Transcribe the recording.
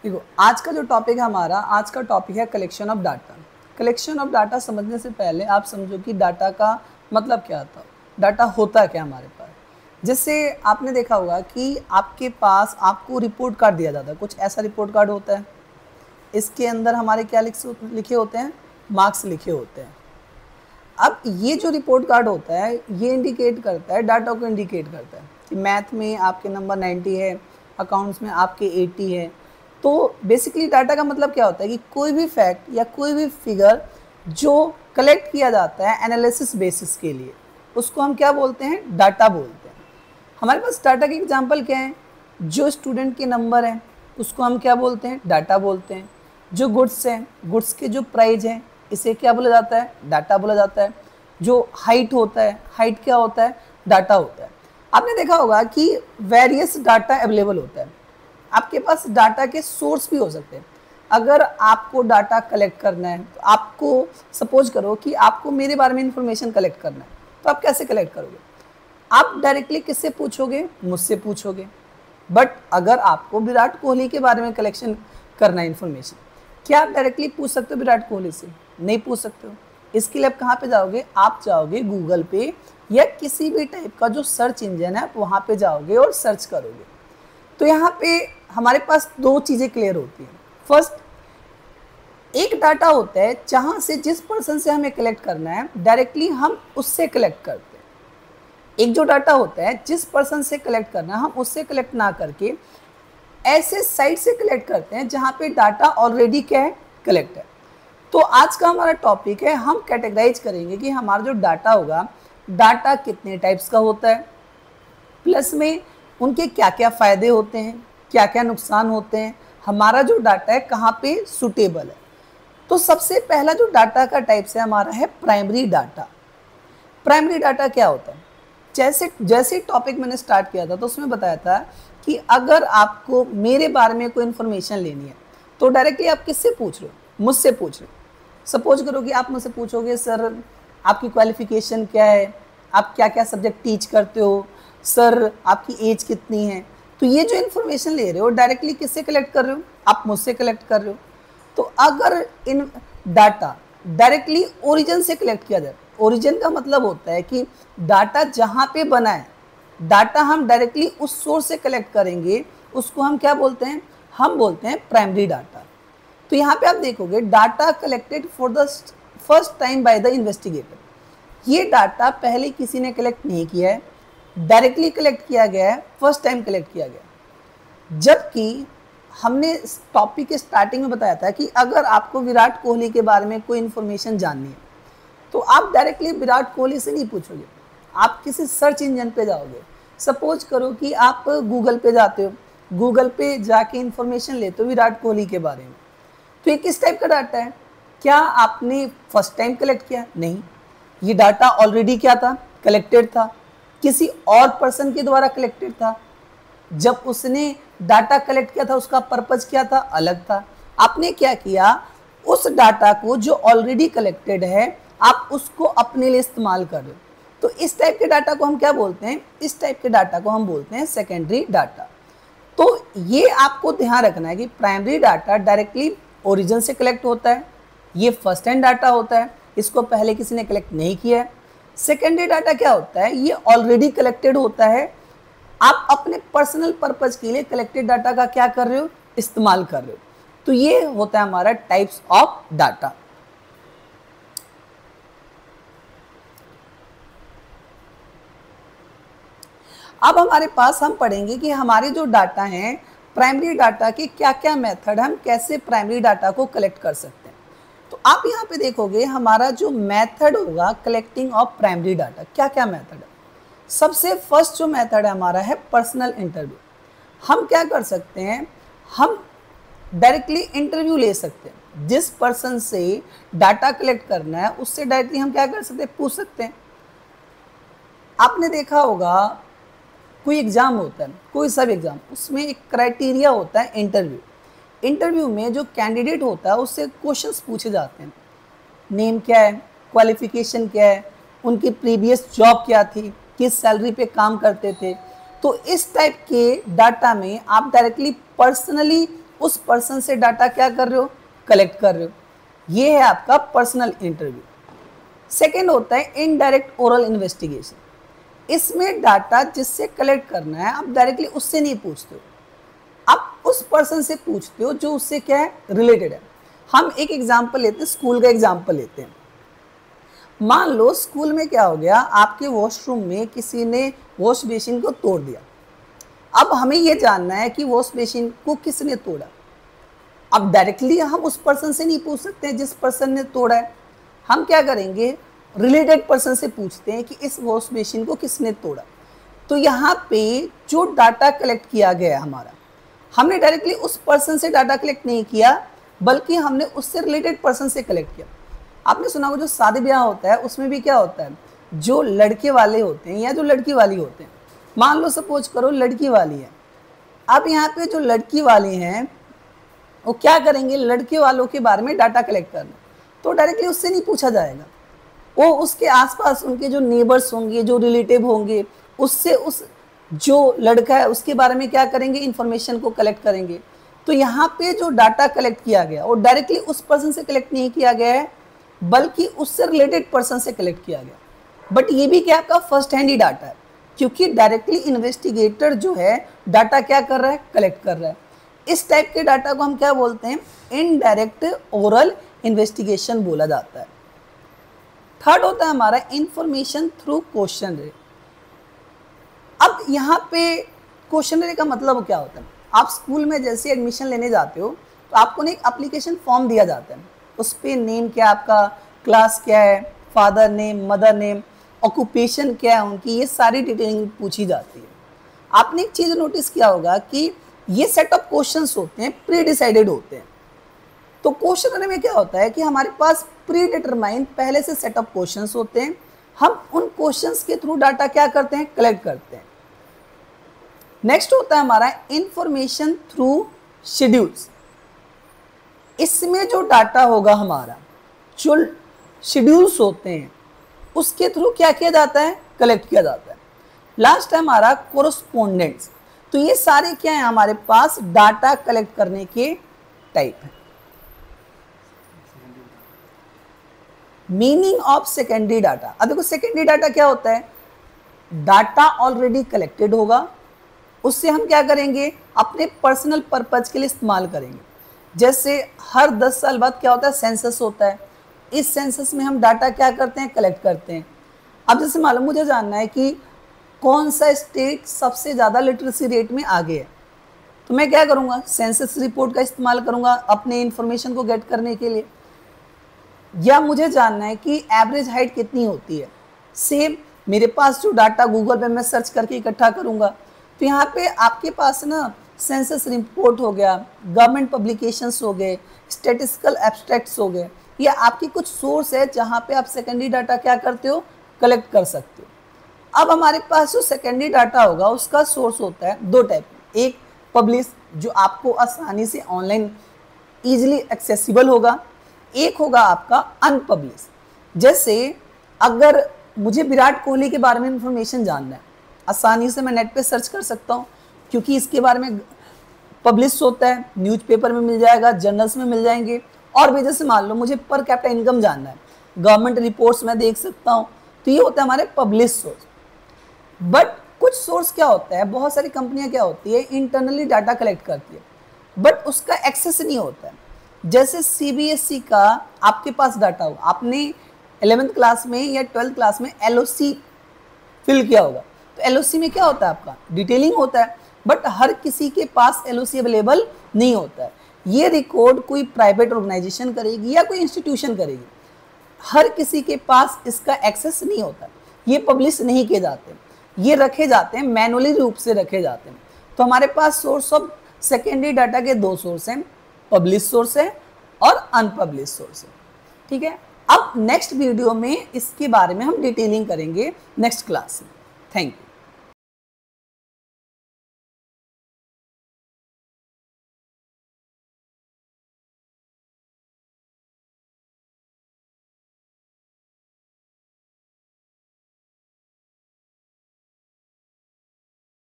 देखो आज का जो टॉपिक है हमारा, आज का टॉपिक है collection of data. Collection of data समझने से पहले आप समझो कि डाटा का मतलब क्या था, डाटा होता क्या हमारे पास। जैसे आपने देखा होगा कि आपके पास आपको रिपोर्ट कार्ड दिया जाता है, कुछ ऐसा रिपोर्ट कार्ड होता है, इसके अंदर हमारे क्या लिखे होते हैं, मार्क्स लिखे होते हैं। अब ये जो रिपोर्ट कार्ड होता है ये इंडिकेट करता है, डाटा को इंडिकेट करता है कि मैथ में आपके नंबर 90 है, अकाउंट्स में आपके 80 है। तो बेसिकली डाटा का मतलब क्या होता है कि कोई भी फैक्ट या कोई भी फिगर जो कलेक्ट किया जाता है एनालिसिस बेसिस के लिए, उसको हम क्या बोलते हैं, डाटा बोलते हैं। हमारे पास डाटा के एग्जांपल क्या है, जो स्टूडेंट के नंबर हैं उसको हम क्या बोलते हैं, डाटा बोलते हैं। जो गुड्स हैं, गुड्स के जो प्राइस हैं, इसे क्या बोला जाता है, डाटा बोला जाता है। जो हाइट होता है, हाइट क्या होता है, डाटा होता है। आपने देखा होगा कि वेरियस डाटा अवेलेबल होता है। आपके पास डाटा के सोर्स भी हो सकते हैं। अगर आपको डाटा कलेक्ट करना है तो आपको सपोज करो कि आपको मेरे बारे में इंफॉर्मेशन कलेक्ट करना है, तो आप कैसे कलेक्ट करोगे, आप डायरेक्टली किससे पूछोगे, मुझसे पूछोगे। बट अगर आपको विराट कोहली के बारे में कलेक्शन करना है इंफॉर्मेशन, क्या आप डायरेक्टली पूछ सकते हो विराट कोहली से, नहीं पूछ सकते हो। इसके लिए आप कहाँ पे जाओगे, आप जाओगे गूगल पे या किसी भी टाइप का जो सर्च इंजन है आप वहाँ पे जाओगे और सर्च करोगे। तो यहाँ पे हमारे पास दो चीज़ें क्लियर होती हैं। फर्स्ट, एक डाटा होता है जहाँ से जिस पर्सन से हमें कलेक्ट करना है डायरेक्टली हम उससे कलेक्ट करते हैं। एक जो डाटा होता है जिस पर्सन से कलेक्ट करना है हम उससे कलेक्ट ना करके ऐसे साइट से कलेक्ट करते हैं जहाँ पे डाटा ऑलरेडी क्या है, कलेक्ट है। तो आज का हमारा टॉपिक है, हम कैटेगराइज करेंगे कि हमारा जो डाटा होगा, डाटा कितने टाइप्स का होता है, प्लस में उनके क्या क्या फ़ायदे होते हैं, क्या क्या नुकसान होते हैं, हमारा जो डाटा है कहाँ पे सूटेबल है। तो सबसे पहला जो डाटा का टाइप्स है हमारा है प्राइमरी डाटा। प्राइमरी डाटा क्या होता है, जैसे जैसे टॉपिक मैंने स्टार्ट किया था तो उसमें बताया था कि अगर आपको मेरे बारे में कोई इन्फॉर्मेशन लेनी है तो डायरेक्टली आप किससे पूछ रहे हो, मुझसे पूछ रहे हो। सपोज करो कि आप मुझसे पूछोगे सर आपकी क्वालिफिकेशन क्या है, आप क्या क्या सब्जेक्ट टीच करते हो, सर आपकी एज कितनी है। तो ये जो इन्फॉर्मेशन ले रहे हो डायरेक्टली किससे कलेक्ट कर रहे हो, आप मुझसे कलेक्ट कर रहे हो। तो अगर इन डाटा डायरेक्टली ओरिजिन से कलेक्ट किया जाए, ओरिजिन का मतलब होता है कि डाटा जहाँ पे बना है, डाटा हम डायरेक्टली उस सोर्स से कलेक्ट करेंगे, उसको हम क्या बोलते हैं, हम बोलते हैं प्राइमरी डाटा। तो यहाँ पे आप देखोगे data collected for the first time by the investigator. ये डाटा पहले किसी ने कलेक्ट नहीं किया है, डायरेक्टली कलेक्ट किया गया है, फर्स्ट टाइम कलेक्ट किया गया। जबकि हमने टॉपिक के स्टार्टिंग में बताया था कि अगर आपको विराट कोहली के बारे में कोई इन्फॉर्मेशन जाननी है तो आप डायरेक्टली विराट कोहली से नहीं पूछोगे, आप किसी सर्च इंजन पे जाओगे। सपोज करो कि आप गूगल पे जाते हो, गूगल पे जाके इन्फॉर्मेशन लेते हो विराट कोहली के बारे में। तो ये किस टाइप का डाटा है, क्या आपने फर्स्ट टाइम कलेक्ट किया, नहीं, ये डाटा ऑलरेडी क्या था, कलेक्टेड था, किसी और पर्सन के द्वारा कलेक्टेड था। जब उसने डाटा कलेक्ट किया था उसका पर्पज क्या था, अलग था। आपने क्या किया, उस डाटा को जो ऑलरेडी कलेक्टेड है आप उसको अपने लिए इस्तेमाल कर रहे हो। तो इस टाइप के डाटा को हम क्या बोलते हैं, इस टाइप के डाटा को हम बोलते हैं सेकेंडरी डाटा। तो ये आपको ध्यान रखना है कि प्राइमरी डाटा डायरेक्टली ओरिजिन से कलेक्ट होता है, ये फर्स्ट हैंड डाटा होता है, इसको पहले किसी ने कलेक्ट नहीं किया है। सेकेंडरी डाटा क्या होता है, ये ऑलरेडी कलेक्टेड होता है, आप अपने पर्सनल पर्पज के लिए कलेक्टेड डाटा का क्या कर रहे हो, इस्तेमाल कर रहे हो। तो ये होता है हमारा टाइप्स ऑफ डाटा। अब हमारे पास हम पढ़ेंगे कि हमारे जो डाटा हैं प्राइमरी डाटा के क्या क्या मेथड, हम कैसे प्राइमरी डाटा को कलेक्ट कर सकते हैं। तो आप यहाँ पे देखोगे हमारा जो मेथड होगा कलेक्टिंग ऑफ प्राइमरी डाटा, क्या क्या मेथड है। सबसे फर्स्ट जो मेथड है हमारा है पर्सनल इंटरव्यू। हम क्या कर सकते हैं, हम डायरेक्टली इंटरव्यू ले सकते हैं, जिस पर्सन से डाटा कलेक्ट करना है उससे डायरेक्टली हम क्या कर सकते हैं, पूछ सकते हैं। आपने देखा होगा कोई एग्ज़ाम होता है, कोई सब एग्ज़ाम, उसमें एक क्राइटेरिया होता है इंटरव्यू। इंटरव्यू में जो कैंडिडेट होता है उससे क्वेश्चंस पूछे जाते हैं, नेम क्या है, क्वालिफिकेशन क्या है, उनकी प्रीवियस जॉब क्या थी, किस सैलरी पे काम करते थे। तो इस टाइप के डाटा में आप डायरेक्टली पर्सनली उस पर्सन से डाटा क्या कर रहे हो, कलेक्ट कर रहे हो। ये है आपका पर्सनल इंटरव्यू। सेकेंड होता है इनडायरेक्ट ओरल इन्वेस्टिगेशन। इसमें डाटा जिससे कलेक्ट करना है आप डायरेक्टली उससे नहीं पूछते हो, आप उस पर्सन से पूछते हो जो उससे क्या है, रिलेटेड है। हम एक एग्जाम्पल लेते हैं, स्कूल का एग्जाम्पल लेते हैं। मान लो स्कूल में क्या हो गया, आपके वॉशरूम में किसी ने वॉश बेसिन को तोड़ दिया। अब हमें यह जानना है कि वॉश बेसिन को किसने तोड़ा। अब डायरेक्टली हम उस पर्सन से नहीं पूछ सकते हैं जिस पर्सन ने तोड़ा है, हम क्या करेंगे, रिलेटेड पर्सन से पूछते हैं कि इस वॉश बेसिन को किसने तोड़ा। तो यहाँ पे जो डाटा कलेक्ट किया गया है हमारा, हमने डायरेक्टली उस पर्सन से डाटा कलेक्ट नहीं किया, बल्कि हमने उससे रिलेटेड पर्सन से कलेक्ट किया। आपने सुना होगा जो शादी ब्याह होता है उसमें भी क्या होता है, जो लड़के वाले होते हैं या जो लड़की वाली होते हैं, मान लो सपोज करो लड़की वाली है। अब यहाँ पे जो लड़की वाली हैं वो क्या करेंगे, लड़के वालों के बारे में डाटा कलेक्ट करना, तो डायरेक्टली उससे नहीं पूछा जाएगा, वो उसके आसपास उनके जो नेबर्स होंगे, जो रिलेटिव होंगे, उससे उस जो लड़का है उसके बारे में क्या करेंगे, इन्फॉर्मेशन को कलेक्ट करेंगे। तो यहाँ पे जो डाटा कलेक्ट किया गया वो डायरेक्टली उस पर्सन से कलेक्ट नहीं किया गया है, बल्कि उससे रिलेटेड पर्सन से कलेक्ट किया गया। बट ये भी क्या आपका फर्स्ट हैंड ही डाटा है, क्योंकि डायरेक्टली इन्वेस्टिगेटर जो है डाटा क्या कर रहा है, कलेक्ट कर रहा है। इस टाइप के डाटा को हम क्या बोलते हैं, इनडायरेक्ट ओरल इन्वेस्टिगेशन बोला जाता है। थर्ड होता है हमारा इंफॉर्मेशन थ्रू क्वेश्चनरी। अब यहाँ पे क्वेश्चनरी का मतलब क्या होता है, आप स्कूल में जैसे एडमिशन लेने जाते हो तो आपको एक एप्लीकेशन फॉर्म दिया जाता है, उस पर नेम क्या है आपका, क्लास क्या है, father name, mother name, occupation क्या है उनकी, ये सारी डिटेलिंग पूछी जाती है। आपने एक चीज़ नोटिस किया होगा कि ये सेट ऑफ क्वेश्चंस होते हैं, प्री डिसाइडेड होते हैं। तो क्वेश्चनरी में क्या होता है कि हमारे पास प्री डिटरमाइंड पहले से सेट ऑफ क्वेश्चंस होते हैं, हम उन क्वेश्चंस के थ्रू डाटा क्या करते हैं, कलेक्ट करते हैं। नेक्स्ट होता है हमारा इंफॉर्मेशन थ्रू शेड्यूल्स। इसमें जो डाटा होगा हमारा, जो शेड्यूल्स होते हैं उसके थ्रू क्या किया जाता है, कलेक्ट किया जाता है। लास्ट है हमारा कोरस्पोंडेंस। तो ये सारे क्या है हमारे पास डाटा कलेक्ट करने के टाइप है। Meaning of secondary data. अब देखो सेकेंडरी डाटा क्या होता है, डाटा ऑलरेडी कलेक्टेड होगा, उससे हम क्या करेंगे, अपने पर्सनल पर्पज के लिए इस्तेमाल करेंगे। जैसे हर 10 साल बाद क्या होता है, सेंसस होता है, इस सेंसस में हम डाटा क्या करते हैं, कलेक्ट करते हैं। अब जैसे मालूम मुझे जानना है कि कौन सा स्टेट सबसे ज़्यादा लिटरेसी रेट में आगे है, तो मैं क्या करूँगा, सेंसस रिपोर्ट का इस्तेमाल करूँगा अपने इन्फॉर्मेशन को गेट करने के लिए। या मुझे जानना है कि एवरेज हाइट कितनी होती है, सेम मेरे पास जो डाटा गूगल पे मैं सर्च करके इकट्ठा करूँगा। तो यहाँ पे आपके पास ना सेंसस रिपोर्ट हो गया, गवर्नमेंट पब्लिकेशंस हो गए, स्टैटिस्टिकल एब्स्ट्रैक्ट्स हो गए, ये आपकी कुछ सोर्स है जहाँ पे आप सेकेंडरी डाटा क्या करते हो, कलेक्ट कर सकते हो। अब हमारे पास जो सेकेंडरी डाटा होगा उसका सोर्स होता है दो टाइप, एक पब्लिश जो आपको आसानी से ऑनलाइन ईजिली एक्सेसिबल होगा, एक होगा आपका अनपब्लिश। जैसे अगर मुझे विराट कोहली के बारे में इंफॉर्मेशन जानना है, आसानी से मैं नेट पे सर्च कर सकता हूँ, क्योंकि इसके बारे में पब्लिश होता है, न्यूज़पेपर में मिल जाएगा, जर्नल्स में मिल जाएंगे। और भी जैसे मान लो मुझे पर कैपिटा इनकम जानना है, गवर्नमेंट रिपोर्ट्स में देख सकता हूँ, तो ये होता है हमारे पब्लिश सोर्स। बट कुछ सोर्स क्या होता है, बहुत सारी कंपनियां क्या होती है इंटरनली डाटा कलेक्ट करती है, बट उसका एक्सेस नहीं होता है। जैसे सीबीएसई का आपके पास डाटा हो, आपने 11th क्लास में या 12th क्लास में एलओसी फिल किया होगा, तो एलओसी में क्या होता है आपका डिटेलिंग होता है, बट हर किसी के पास एलओसी अवेलेबल नहीं होता है। ये रिकॉर्ड कोई प्राइवेट ऑर्गेनाइजेशन करेगी या कोई इंस्टीट्यूशन करेगी, हर किसी के पास इसका एक्सेस नहीं होता, ये पब्लिश नहीं किए जाते, ये रखे जाते हैं मैनुअली रूप से रखे जाते हैं। तो हमारे पास सोर्स ऑफ सेकेंडरी डाटा के दो सोर्स हैं, पब्लिश सोर्स है और अनपब्लिश सोर्स है। ठीक है, अब नेक्स्ट वीडियो में इसके बारे में हम डिटेलिंग करेंगे नेक्स्ट क्लास में। Thank you.